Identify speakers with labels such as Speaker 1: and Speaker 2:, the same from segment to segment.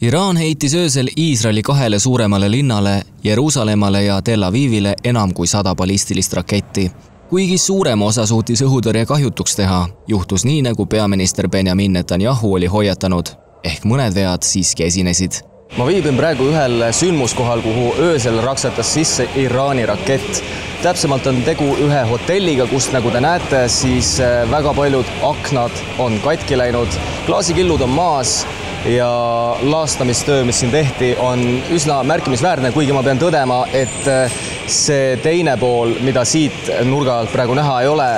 Speaker 1: Iraan heitis öösel Iisraeli 2 suuremale linnale, Jeruusalemmale ja Tel Avivile enam kui 100 ballistilist raketti. Kuigi suurema osa suutis õhutõrje kahjutuks teha, juhtus nii, nagu peaminister Benjamin Netanyahu oli hoiatanud, ehk mõned vead siiski esinesid.
Speaker 2: Ma viibin praegu ühel sündmuskohal, kuhu öösel raksatas sisse Iraani rakett. Täpsemalt on tegu ühe hotelliga, kus, nagu te näete, siis väga paljud aknad on katki läinud, klaasikillud on maas ja laastamistöö, mis siin tehti, on üsna märkimisväärne, kuigi ma pean tõdema, et see teine pool, mida siit nurga alt praegu näha ei ole,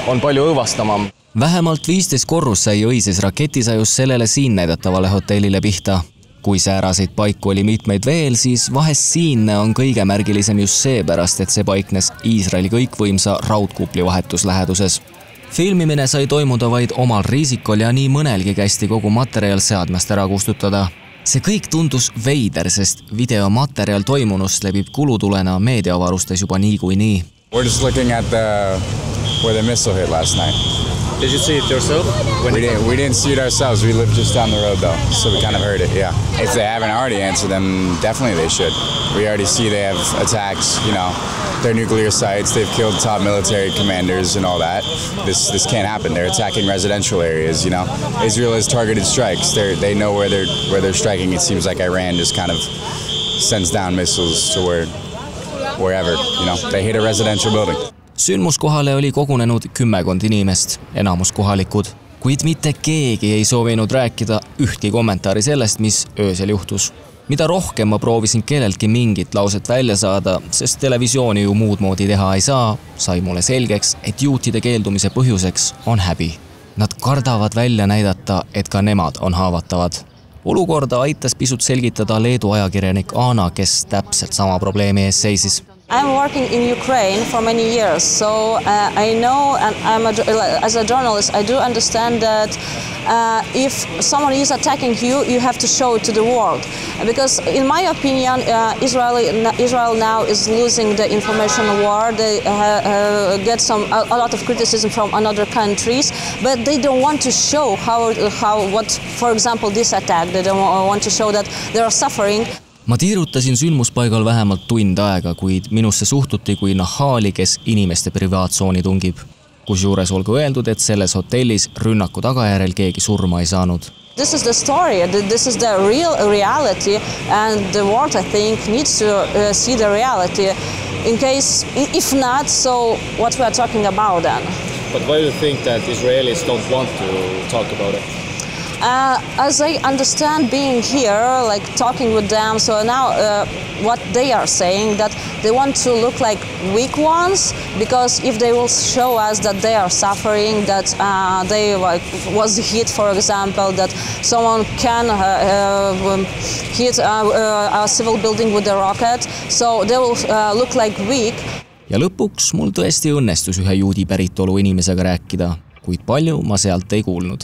Speaker 2: on palju õõvastavam.
Speaker 1: Vähemalt 15 korrus sai õises raketisajus sellele siin näidatavale hotellile pihta. Kui sääraseid paiku oli mitmeid veel, siis vahest siinne on kõige märgilisem just seepärast, et see paiknes Iisraeli kõikvõimsa raudkupli vahetusläheduses. Filmimine sai toimuda vaid omal riisikol ja nii mõnelgi kästi kogu materjal seadmest ära kustutada. See kõik tundus veider, sest videomaterjal toimunust läbib kulutulena meediavarustes juba niikuinii.
Speaker 3: We're just looking at where the missile hit last night.
Speaker 2: Did you see it yourself?
Speaker 3: We didn't see it ourselves. We live just down the road though, so we kind of heard it, yeah. If they haven't already answered them, definitely they should. We already see they have attacks, their nuclear sites, they've killed top military commanders and all that. This can't happen. They're attacking residential areas, Israel has targeted strikes. They know where they're striking. It seems like Iran just kind of sends down missiles to wherever, they hit a residential building.
Speaker 1: Sündmuskohale oli kogunenud 10 inimest, enamus kohalikud, kuid mitte keegi ei soovinud rääkida ühtki kommentaari sellest, mis öösel juhtus. Mida rohkem ma proovisin kelleltki mingit lauset välja saada, sest televisiooni ju muud moodi teha ei saa, sai mulle selgeks, et juutide keeldumise põhjuseks on häbi. Nad kardavad välja näidata, et ka nemad on haavatavad. Olukorda aitas pisut selgitada Leedu ajakirjanik Anna, kes täpselt sama probleemi ees seisis.
Speaker 4: I'm working in Ukraine for many years, so I know, and as a journalist, I do understand that if someone is attacking you, you have to show it to the world. Because in my opinion, Israel now is losing the information war. They get a lot of criticism from other countries, but they don't want to show what, for example, this attack. They don't want to show that they are suffering.
Speaker 1: Ma tiirutasin sündmuspaigal vähemalt tund aega, kuid minusse suhtuti kui nahaali, kes inimeste privaatsooni tungib. Kusjuures olgu öeldud, et selles hotellis rünnaku tagajärel keegi surma ei saanud.
Speaker 4: This is the story, this is the real reality, and the world, I think, needs to see the reality. In case, if not, so what we are talking about then?
Speaker 2: But why do you think that Israelis don't want to talk about it?
Speaker 4: As I understand being here, like talking with them, so now what they are saying, that they want to look like weak ones, because if they will show us that they are suffering, that they was hit, for example, that someone can hit a civil building with a rocket, so they will look like weak.
Speaker 1: Ja lõpuks mul tõesti õnnestus ühe juudi päritolu inimesega rääkida, kuid palju ma sealt ei kuulnud.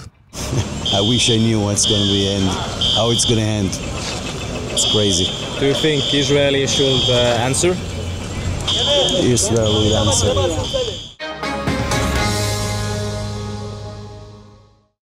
Speaker 5: I wish I knew what's going to be and how it's going to end. It's crazy.
Speaker 2: Do you think Israeli should answer?
Speaker 5: Israel will answer.